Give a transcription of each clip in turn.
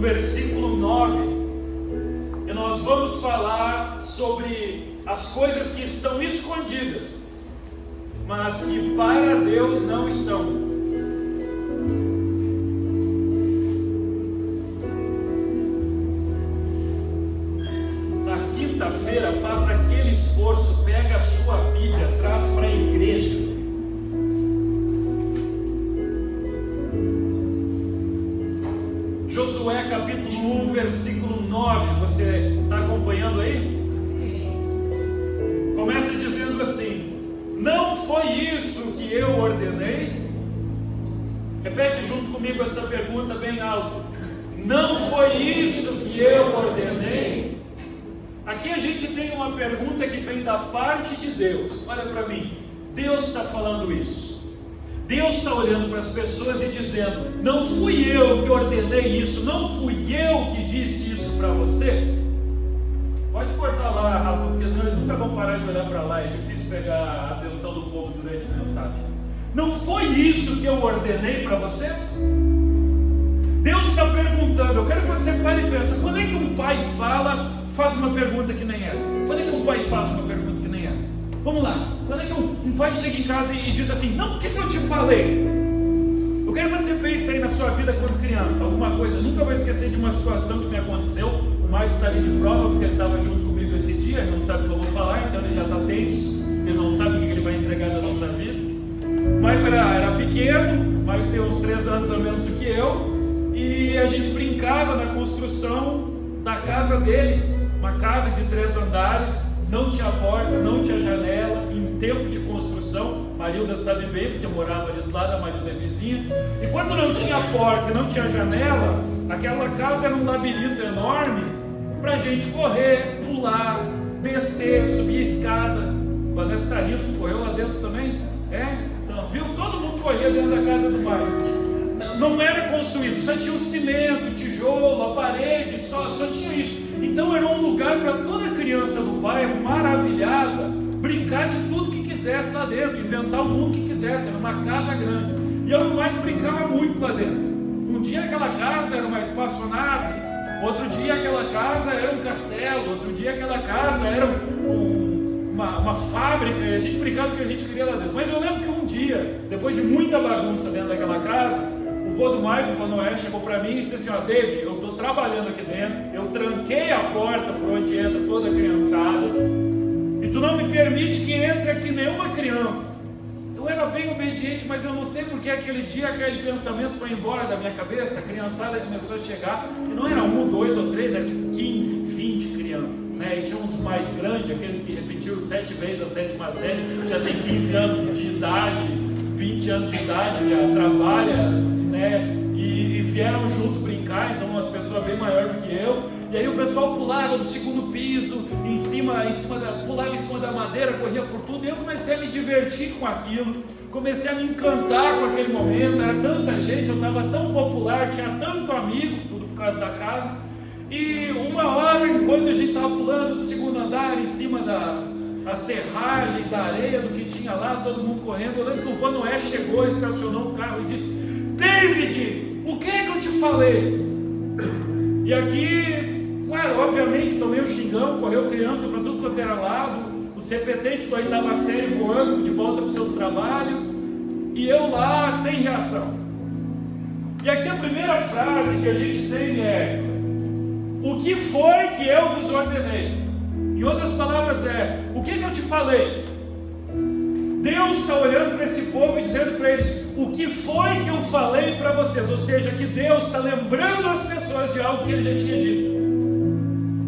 versículo 9, e nós vamos falar sobre as coisas que estão escondidas, mas que para Deus não estão. Quinta-feira, faz aquele esforço, pega a sua Bíblia, traz para a igreja. Josué capítulo 1, versículo 9, você está acompanhando aí? Sim. Começa dizendo assim: não foi isso que eu ordenei? Repete junto comigo essa pergunta bem alto. Não foi isso que eu ordenei? Aqui a gente tem uma pergunta que vem da parte de Deus. Olha para mim, Deus está falando isso. Deus está olhando para as pessoas e dizendo: não fui eu que ordenei isso, não fui eu que disse isso para você. Pode cortar lá, Rafa, porque senão eles nunca vão parar de olhar para lá. É difícil pegar a atenção do povo durante a mensagem. Não foi isso que eu ordenei para vocês? Deus está perguntando. Eu quero que você pare e pense: quando é que um pai faz uma pergunta que nem essa? Quando é que um pai faz uma pergunta que nem essa? Vamos lá. Quando é que um pai chega em casa e diz assim: não, o que eu te falei? Eu quero que você pense aí na sua vida quando criança, alguma coisa. Nunca vou esquecer de uma situação que me aconteceu. O Maicon está ali de prova, porque ele estava junto comigo esse dia. Ele não sabe o que eu vou falar, então ele já está tenso. Ele não sabe o que ele vai entregar da nossa vida. O Maicon era pequeno, o Maicon tem uns 3 anos a menos do que eu. E a gente brincava na construção da casa dele. Uma casa de 3 andares, não tinha porta, não tinha janela, em tempo de construção. Marilda sabe bem, porque eu morava ali do lado, a Marilda é vizinha. E quando não tinha porta e não tinha janela, aquela casa era um labirinto enorme para a gente correr, pular, descer, subir a escada. Vanessa está rindo, correu lá dentro também? É? Então, viu? Todo mundo corria dentro da casa do bairro. Não era construído, só tinha o cimento, tijolo, a parede, só tinha isso. Então era um lugar para toda criança do bairro, maravilhada, brincar de tudo que quisesse lá dentro, inventar o mundo que quisesse. Era uma casa grande. E eu e o Maicon brincava muito lá dentro. Um dia aquela casa era uma espaçonave, outro dia aquela casa era um castelo, outro dia aquela casa era uma fábrica, e a gente brincava do que a gente queria lá dentro. Mas eu lembro que um dia, depois de muita bagunça dentro daquela casa, o vô do Maicon, o vô Noé, chegou para mim e disse assim: ó, David, eu estou trabalhando aqui dentro, eu tranquei a porta por onde entra toda a criançada, e tu não me permite que entre aqui nenhuma criança. Eu era bem obediente, mas eu não sei porque aquele dia aquele pensamento foi embora da minha cabeça. A criançada começou a chegar, e não era 1, 2 ou 3, era tipo 15, 20 crianças, né? E tinha uns mais grandes, aqueles que repetiram 7 vezes a 7ª série, já tem 15 anos de idade, 20 anos de idade, já trabalha, né? E vieram junto brincar, então umas pessoas bem maiores do que eu. E aí o pessoal pulava do 2º piso, pulava em cima da madeira, corria por tudo. E eu comecei a me divertir com aquilo, comecei a me encantar com aquele momento. Era tanta gente, eu estava tão popular, tinha tanto amigo, tudo por causa da casa. E uma hora, enquanto a gente estava pulando do 2º andar, em cima da serragem, da areia, do que tinha lá, todo mundo correndo, eu lembro que o vô Noé chegou, estacionou o carro e disse: David, o que é que eu te falei? E aqui, claro, obviamente, tomei um xingão, correu criança para tudo quanto era lado, o CPT de 8ª série voando de volta para os seus trabalhos, e eu lá sem reação. E aqui a primeira frase que a gente tem é: o que foi que eu vos ordenei? Em outras palavras o que eu te falei? Deus está olhando para esse povo e dizendo para eles: o que foi que eu falei para vocês? Ou seja, que Deus está lembrando as pessoas de algo que Ele já tinha dito.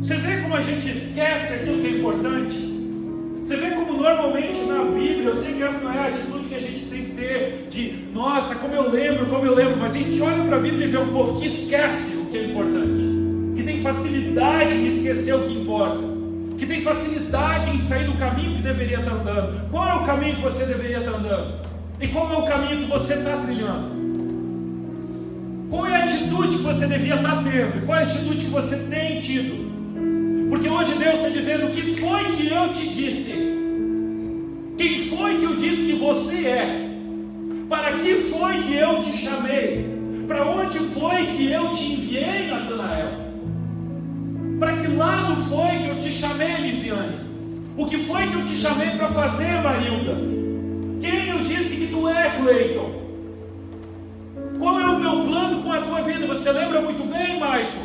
Você vê como a gente esquece aquilo que é importante? Você vê como normalmente na Bíblia, eu sei que essa não é a atitude que a gente tem que ter de, nossa, como eu lembro, mas a gente olha para a Bíblia e vê um povo que esquece o que é importante, que tem facilidade em esquecer o que importa, que tem facilidade em sair do caminho que deveria estar andando. Qual é o caminho que você deveria estar andando? E qual é o caminho que você está trilhando? Qual é a atitude que você devia estar tendo? E qual é a atitude que você tem tido? Porque hoje Deus está dizendo: o que foi que eu te disse? Quem foi que eu disse que você é? Para que foi que eu te chamei? Para onde foi que eu te enviei, Natanael? Para que lado foi que eu te chamei, Lisiane? O que foi que eu te chamei para fazer, Marilda? Quem eu disse que tu é, Cleiton? Qual é o meu plano com a tua vida? Você lembra muito bem, Maico?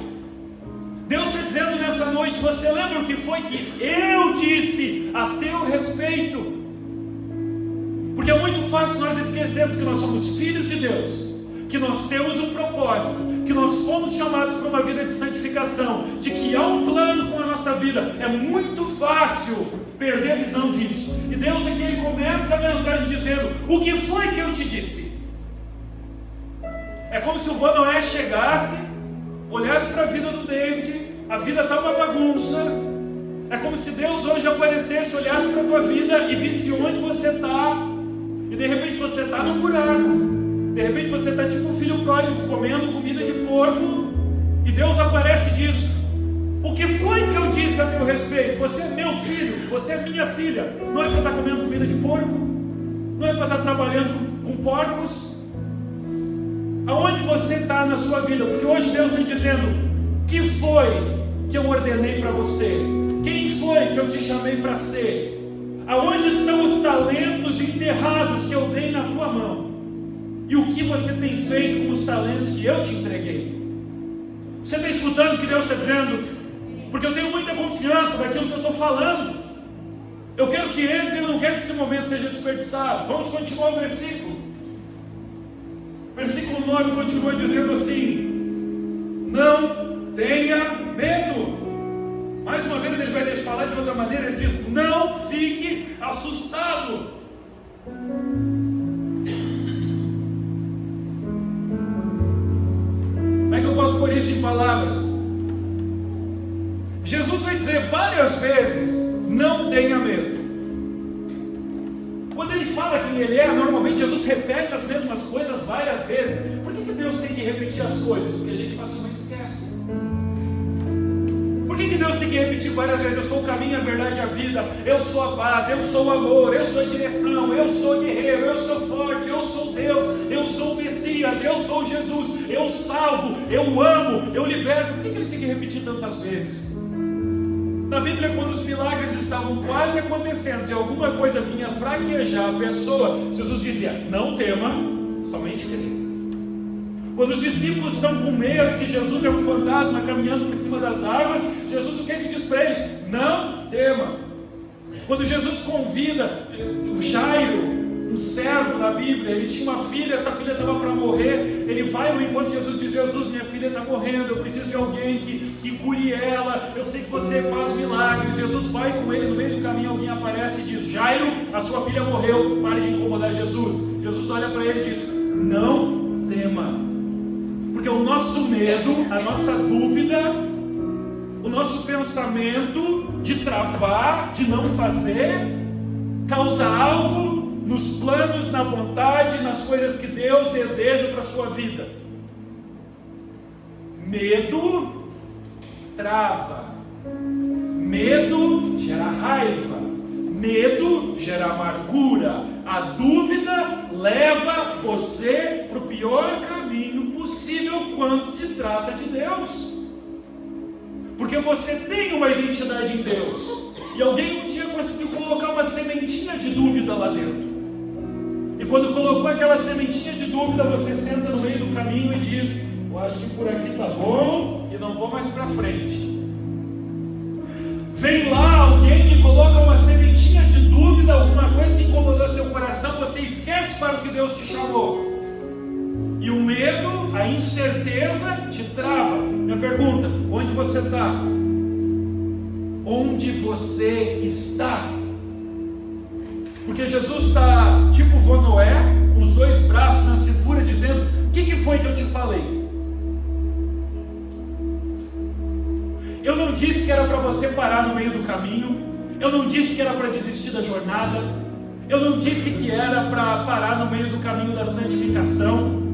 Deus está dizendo nessa noite, você lembra o que foi que eu disse a teu respeito? Porque é muito fácil nós esquecermos que nós somos filhos de Deus, que nós temos um propósito, que nós fomos chamados para uma vida de santificação, de que há um plano com a nossa vida. É muito fácil perder a visão disso. E Deus aqui ele começa a mensagem dizendo, o que foi que eu te disse? É como se o vô Noé chegasse, olhasse para a vida do David, a vida está uma bagunça. É como se Deus hoje aparecesse, olhasse para a tua vida e visse onde você está. E de repente você está num buraco. De repente você está tipo um filho pródigo comendo comida de porco. E Deus aparece e diz, o que foi que eu disse a teu respeito? Você é meu filho, você é minha filha. Não é para estar comendo comida de porco? Não é para estar trabalhando com porcos? Aonde você está na sua vida? Porque hoje Deus vem dizendo, que foi que eu ordenei para você? Quem foi que eu te chamei para ser? Aonde estão os talentos enterrados que eu dei na tua mão? E o que você tem feito com os talentos que eu te entreguei? Você está escutando o que Deus está dizendo? Porque eu tenho muita confiança naquilo que eu estou falando. Eu quero que entre, eu não quero que esse momento seja desperdiçado. Vamos continuar o versículo. Versículo 9 continua dizendo assim, não tenha medo. Mais uma vez ele vai deixar falar de outra maneira, ele diz, não fique assustado. Como é que eu posso pôr isso em palavras? Jesus vai dizer várias vezes, não tenha medo. Quando ele fala quem ele é, normalmente Jesus repete as mesmas coisas várias vezes. Por que Deus tem que repetir as coisas? Porque a gente facilmente esquece. Por que Deus tem que repetir várias vezes? Eu sou o caminho, a verdade e a vida. Eu sou a paz, eu sou o amor, eu sou a direção, eu sou o guerreiro, eu sou forte, eu sou Deus, eu sou o Messias, eu sou Jesus, eu salvo, eu amo, eu liberto. Por que ele tem que repetir tantas vezes? Na Bíblia, quando os milagres estavam quase acontecendo, se alguma coisa vinha fraquejar a pessoa, Jesus dizia, não tema, somente creia. Quando os discípulos estão com medo que Jesus é um fantasma caminhando por cima das águas, Jesus o que ele diz para eles? Não tema. Quando Jesus convida o Jairo, um servo da Bíblia, ele tinha uma filha, essa filha estava para morrer, ele vai no encontro de Jesus e diz, Jesus, minha filha está morrendo, eu preciso de alguém que cure ela, eu sei que você faz milagres. Jesus vai com ele, no meio do caminho alguém aparece e diz, Jairo, a sua filha morreu, pare de incomodar Jesus. Jesus olha para ele e diz, não tema. Porque o nosso medo, a nossa dúvida, o nosso pensamento de travar, de não fazer, causa algo nos planos, na vontade, nas coisas que Deus deseja para a sua vida. Medo trava. Medo gera raiva. Medo gera amargura. A dúvida leva você para o pior caminho possível quando se trata de Deus. Porque você tem uma identidade em Deus. E alguém um dia conseguiu colocar uma sementinha de dúvida lá dentro. E quando colocou aquela sementinha de dúvida, você senta no meio do caminho e diz, eu acho que por aqui está bom e não vou mais para frente. Vem lá alguém e coloca uma sementinha de dúvida, alguma coisa que incomodou seu coração, você esquece para o que Deus te chamou. E o medo, a incerteza te trava. Minha pergunta, onde você está? Onde você está? Porque Jesus está tipo vô Noé, com os dois braços na cintura, dizendo, o que foi que eu te falei? Eu não disse que era para você parar no meio do caminho. Eu não disse que era para desistir da jornada. Eu não disse que era para parar no meio do caminho da santificação.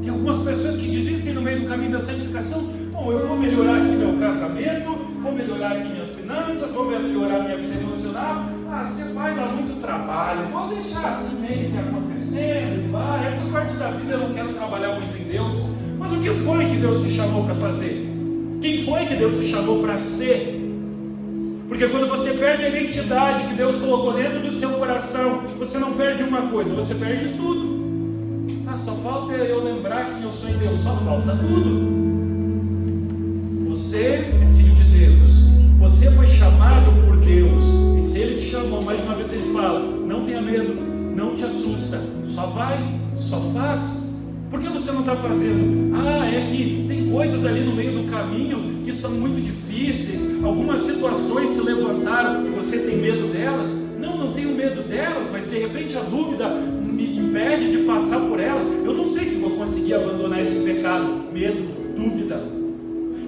Tem algumas pessoas que desistem no meio do caminho da santificação. Bom, eu vou melhorar aqui meu casamento, vou melhorar aqui minhas finanças, vou melhorar minha vida emocional. Você vai dar muito trabalho, vou deixar assim meio que acontecendo, vai. Essa parte da vida eu não quero trabalhar muito em Deus. Mas Mas o que foi que Deus te chamou para fazer? Quem foi que Deus te chamou para ser? Porque quando você perde a identidade que Deus colocou dentro do seu coração, você não perde uma coisa, você perde tudo. Só falta eu lembrar quem eu sou em Deus, só falta tudo. Você é filho de Deus, você foi chamado por Deus, e se Ele te chamou, mais uma vez Ele fala, não tenha medo, não te assusta, só vai, só faz. Por que você não está fazendo? É que tem coisas ali no meio do caminho que são muito difíceis, algumas situações se levantaram e você tem medo delas. Não tenho medo delas, mas de repente a dúvida me impede de passar por elas. Eu não sei se vou conseguir abandonar esse pecado. Medo, dúvida.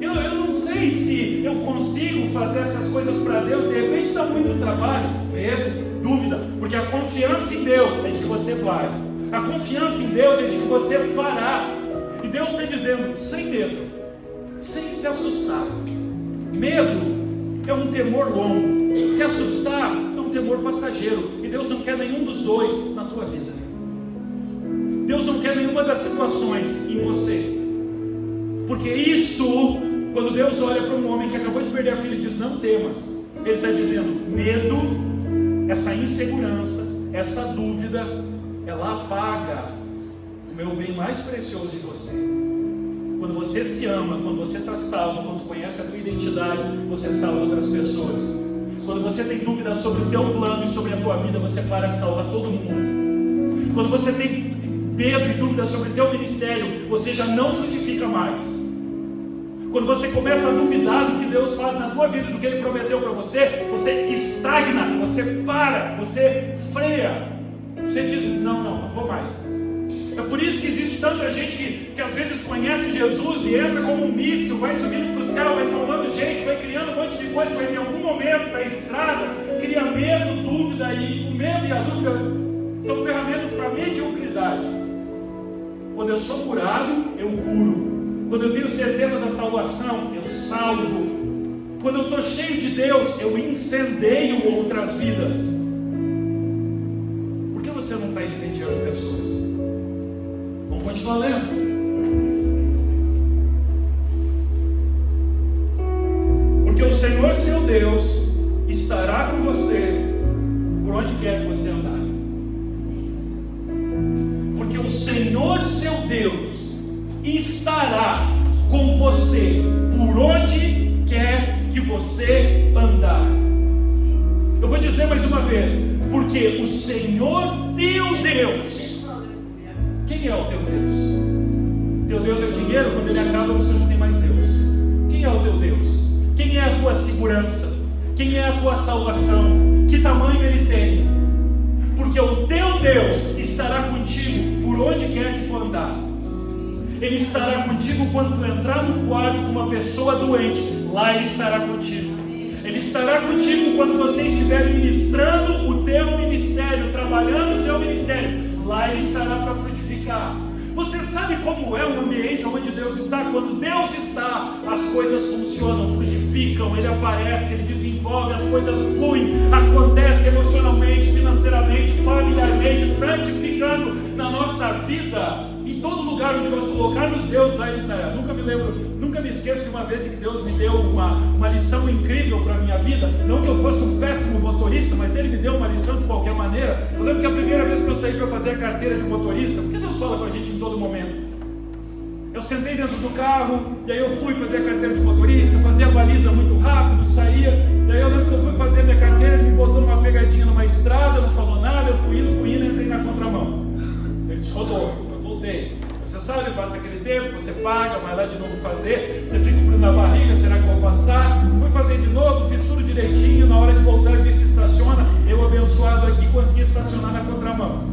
Eu não sei se eu consigo fazer essas coisas para Deus. De repente dá muito trabalho. Medo, dúvida. Porque a confiança em Deus é de que você vai. A confiança em Deus é de que você fará. E Deus está dizendo, sem medo, sem se assustar. Medo é um temor longo. Se assustar é um temor passageiro. E Deus não quer nenhum dos dois na tua vida. Deus não quer nenhuma das situações em você. Porque isso, quando Deus olha para um homem que acabou de perder a filha e diz, não temas, Ele está dizendo, medo, essa insegurança, essa dúvida, ela apaga o meu bem mais precioso em você. Quando você se ama, quando você está salvo, quando conhece a tua identidade, você salva outras pessoas. Quando você tem dúvidas sobre o teu plano e sobre a tua vida, você para de salvar todo mundo. Quando você tem medo e dúvidas sobre o teu ministério, você já não frutifica mais. Quando você começa a duvidar do que Deus faz na tua vida, do que Ele prometeu para você, você estagna, você para, você freia. Você diz, não vou mais. É por isso que existe tanta gente que às vezes conhece Jesus e entra como um míssil, vai subindo para o céu, vai salvando gente, vai criando um monte de coisa, mas em algum momento da estrada cria medo, dúvida, e o medo e a dúvida são ferramentas para mediocridade. Quando eu sou curado, eu curo. Quando eu tenho certeza da salvação, eu salvo. Quando eu estou cheio de Deus, eu incendeio outras vidas. Por que você não está incendiando pessoas? Vamos continuar lendo. Porque o Senhor seu Deus estará com você por onde quer que você andar. Porque o Senhor seu Deus estará com você por onde quer que você andar. Eu vou dizer mais uma vez, porque o Senhor teu Deus. Quem é o teu Deus? Teu Deus é o dinheiro, quando ele acaba você não tem mais Deus. Quem é o teu Deus? Quem é a tua segurança? Quem é a tua salvação? Que tamanho ele tem? Porque o teu Deus estará contigo por onde quer que tu andar. Ele estará contigo quando tu entrar no quarto com uma pessoa doente. Lá Ele estará contigo. Ele estará contigo quando você estiver ministrando o teu ministério, trabalhando o teu ministério. Lá Ele estará para frutificar. Você sabe como é o ambiente onde Deus está? Quando Deus está, as coisas funcionam, frutificam, Ele aparece, Ele desenvolve, as coisas fluem, acontece emocionalmente, financeiramente, familiarmente, santificando na nossa vida. Em todo lugar onde nós colocarmos Deus, lá Ele estará. Nunca me esqueço de uma vez que Deus me deu uma lição incrível para a minha vida. Não que eu fosse um péssimo motorista, mas Ele me deu uma lição de qualquer maneira. Eu lembro que a primeira vez que eu saí para fazer a carteira de motorista, porque Deus fala com a gente em todo momento. Eu sentei dentro do carro, e aí eu fui fazer a carteira de motorista, fazia a baliza muito rápido, saía. E aí eu lembro que eu fui fazer a minha carteira, ele me botou numa pegadinha numa estrada, não falou nada, eu fui indo, entrei na contramão. Ele disse, rodou, eu voltei. Você sabe, passa aquele tempo, você paga, vai lá de novo fazer, você fica com frio na barriga, será que eu vou passar? Fui fazer de novo, fiz tudo direitinho, na hora de voltar ele disse, estaciona, eu abençoado aqui consegui estacionar na contramão.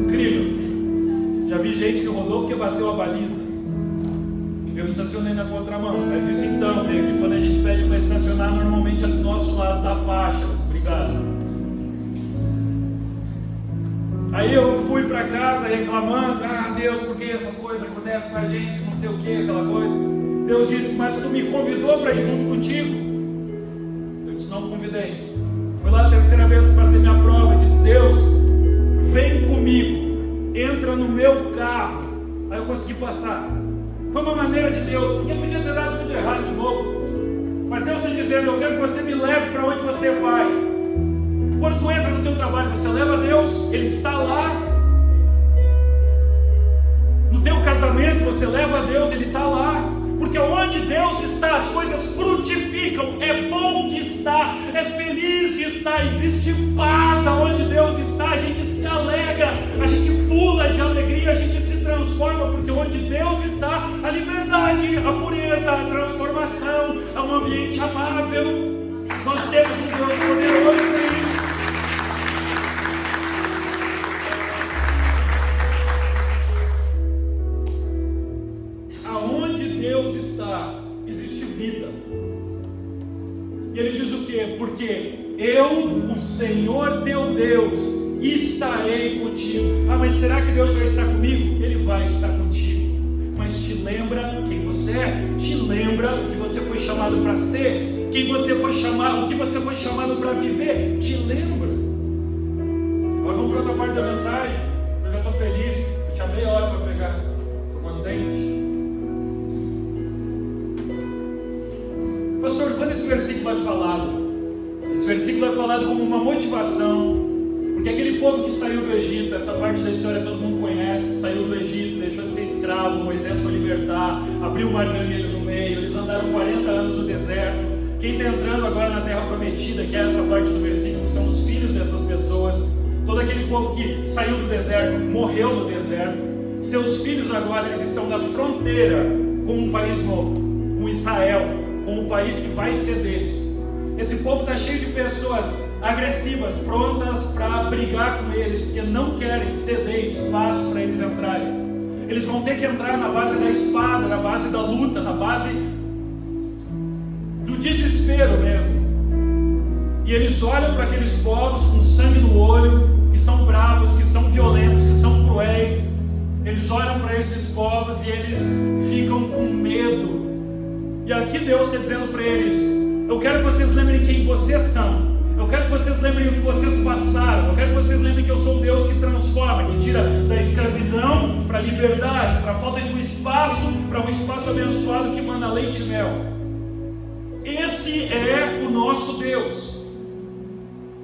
Incrível. Já vi gente que rodou porque bateu a baliza. Eu estacionei na contramão. Ele disse, então, David, quando a gente pede para estacionar, normalmente é do nosso lado da faixa. Eu disse, obrigado. Aí eu fui para casa reclamando, Deus, por que essas coisas acontecem com a gente, não sei o que, aquela coisa. Deus disse, mas tu me convidou para ir junto contigo? Eu disse, não convidei. Fui lá a terceira vez para fazer minha prova, eu disse, Deus, vem comigo, entra no meu carro, Aí eu consegui passar. Foi uma maneira de Deus, porque podia ter dado tudo errado de novo. Mas Deus está dizendo: eu quero que você me leve para onde você vai. Quando tu entra no teu trabalho, você leva Deus, Ele está lá. No teu casamento, você leva Deus, Ele está lá. Porque onde Deus está, as coisas frutificam. É bom de estar, é feliz de estar. Existe paz aonde Deus está. A gente se alegra, a gente pula de alegria, a gente se transforma. Porque onde Deus está, a liberdade, a pureza, a transformação, é um ambiente amável. Nós temos um Deus poderoso para isso. Existe vida. E ele diz o quê? Porque eu, o Senhor teu Deus, estarei contigo. Ah, mas será que Deus vai estar comigo? Ele vai estar contigo. Mas te lembra quem você é? Te lembra o que você foi chamado para ser? Quem você foi chamado, o que você foi chamado para viver? Te lembra. Agora vamos para outra parte da mensagem. Eu já estou feliz. Eu tinha meia hora para pregar. Estou contente. Pastor, quando esse versículo é falado? Esse versículo é falado como uma motivação, porque aquele povo que saiu do Egito, essa parte da história todo mundo conhece, saiu do Egito, deixou de ser escravo, Moisés foi libertar, abriu o mar vermelho no meio, eles andaram 40 anos no deserto. Quem está entrando agora na terra prometida, que é essa parte do versículo, são os filhos dessas pessoas. Todo aquele povo que saiu do deserto, morreu no deserto. Seus filhos agora, eles estão na fronteira com um país novo, com Israel, com o país que vai ser deles. Esse povo está cheio de pessoas agressivas, prontas para brigar com eles, porque não querem ceder espaço para eles entrarem. Eles vão ter que entrar na base da espada, na base da luta, na base do desespero mesmo. E eles olham para aqueles povos com sangue no olho, que são bravos, que são violentos, que são cruéis. Eles olham para esses povos e eles ficam com medo. E aqui Deus está dizendo para eles: eu quero que vocês lembrem quem vocês são. Eu quero que vocês lembrem o que vocês passaram. Eu quero que vocês lembrem que eu sou um Deus que transforma, que tira da escravidão para a liberdade, para a falta de um espaço, para um espaço abençoado que manda leite e mel. Esse é o nosso Deus.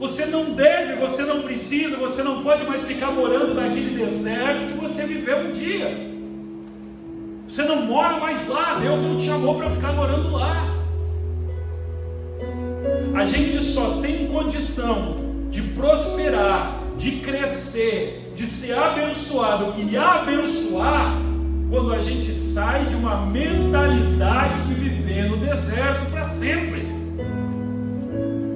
Você não deve, você não precisa, você não pode mais ficar morando naquele deserto que você viveu um dia. Você não mora mais lá, Deus não te chamou para ficar morando lá. A gente só tem condição de prosperar, de crescer, de ser abençoado e abençoar quando a gente sai de uma mentalidade de viver no deserto para sempre.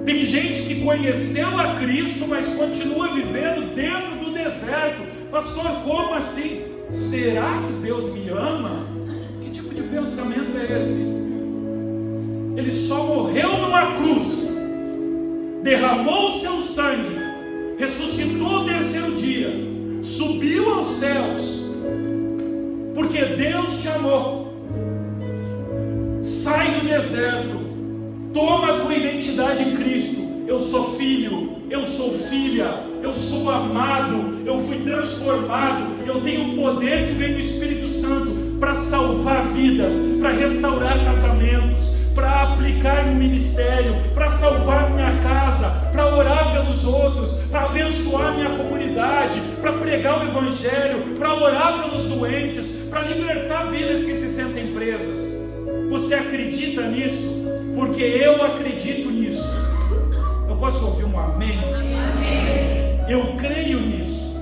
Tem gente que conheceu a Cristo, mas continua vivendo dentro do deserto. Pastor, como assim? Será que Deus me ama? Que tipo de pensamento é esse? Ele só morreu numa cruz, derramou o seu sangue, ressuscitou no terceiro dia, subiu aos céus, porque Deus te amou. Sai do deserto, toma a tua identidade em Cristo. Eu sou filho, eu sou filha, eu sou amado, eu fui transformado, eu tenho o poder que vem do Espírito Santo para salvar vidas, para restaurar casamentos, para aplicar no ministério, para salvar minha casa, para orar pelos outros, para abençoar minha comunidade, para pregar o Evangelho, para orar pelos doentes, para libertar vidas que se sentem presas. Você acredita nisso? Porque eu acredito nisso. Eu posso ouvir um amém? Amém. Eu creio nisso.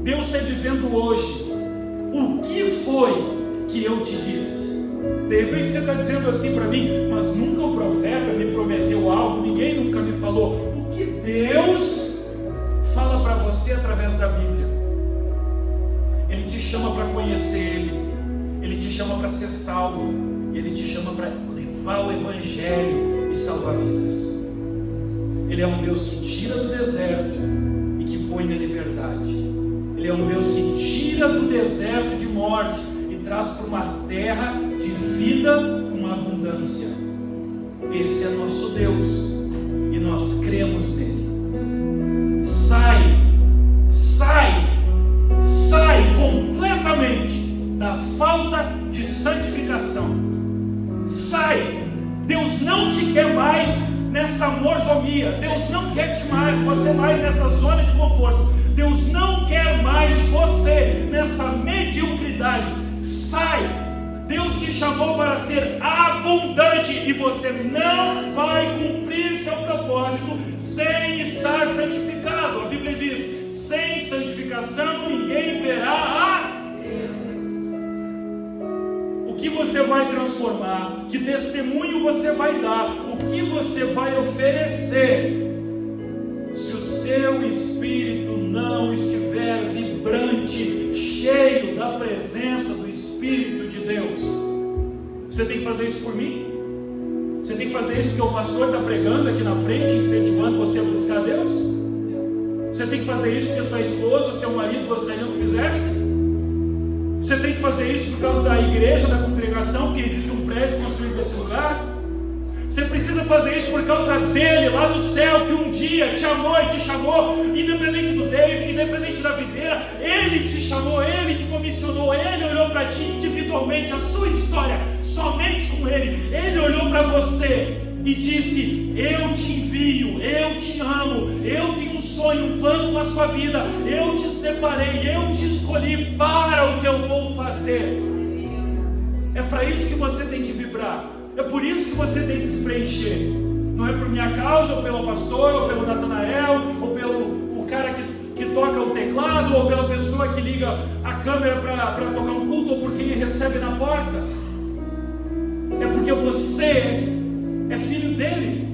Deus está dizendo hoje: o que foi que eu te disse? De repente você está dizendo assim para mim: mas nunca o profeta me prometeu algo, ninguém nunca me falou. O que Deus fala para você através da Bíblia? Ele te chama para conhecer Ele, Ele te chama para ser salvo, Ele te chama para levar o Evangelho e salvar vidas. Ele é um Deus que tira do deserto e que põe na liberdade. Ele é um Deus que tira do deserto de morte e traz para uma terra de vida com abundância. Esse é nosso Deus e nós cremos nele. Sai completamente santificação. Sai. Deus não te quer mais nessa mordomia. Deus não quer você mais nessa zona de conforto. Deus não quer mais você nessa mediocridade. Sai. Deus te chamou para ser abundante e você não vai cumprir seu propósito sem estar santificado. A Bíblia diz: sem santificação ninguém verá a Deus. O que você vai transformar? Que testemunho você vai dar? O que você vai oferecer? Se o seu espírito não estiver vibrante, cheio da presença do Espírito de Deus. Você tem que fazer isso por mim? Você tem que fazer isso porque o pastor está pregando aqui na frente, incentivando você a buscar Deus? Você tem que fazer isso porque sua esposa, seu marido gostariam que fizesse? Você tem que fazer isso por causa da igreja, da congregação, que existe um prédio construído nesse lugar? Você precisa fazer isso por causa dele, lá no céu, que um dia te amou e te chamou, independente do David, independente da videira. Ele te chamou, ele te comissionou, ele olhou para ti individualmente, a sua história, somente com ele. Ele olhou para você e disse: eu te envio, eu te amo, eu tenho um sonho, um plano com a sua vida, eu te separei, eu te escolhi para o que eu vou fazer. É para isso que você tem que vibrar. É por isso que você tem que se preencher. Não é por minha causa, ou pelo pastor, ou pelo Natanael, ou pelo cara que toca o teclado, ou pela pessoa que liga a câmera para tocar um culto, ou por quem recebe na porta. É porque você é filho dele.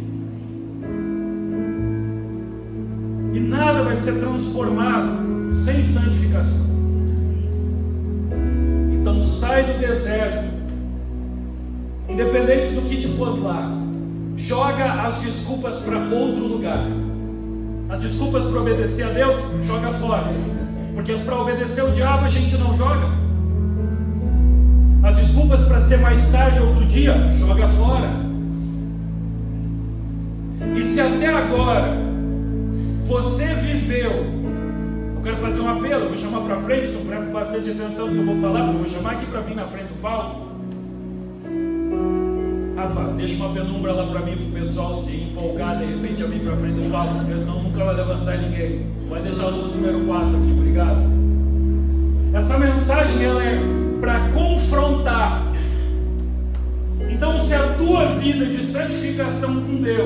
E nada vai ser transformado sem santificação. Então sai do deserto. Independente do que te pôs lá, joga as desculpas para outro lugar. As desculpas para obedecer a Deus, joga fora. Porque para obedecer o diabo a gente não joga. As desculpas para ser mais tarde outro dia, joga fora. E se até agora você viveu, eu quero fazer um apelo, eu vou chamar para frente, então presta bastante atenção no que eu vou falar, porque eu vou chamar aqui para vir na frente do palco. Deixa uma penumbra lá para mim, para o pessoal se empolgar de repente a vir para frente do palco, porque senão nunca vai levantar ninguém. Vai deixar a luz número 4 aqui, obrigado. Essa mensagem ela é para confrontar. Então, se a tua vida de santificação com Deus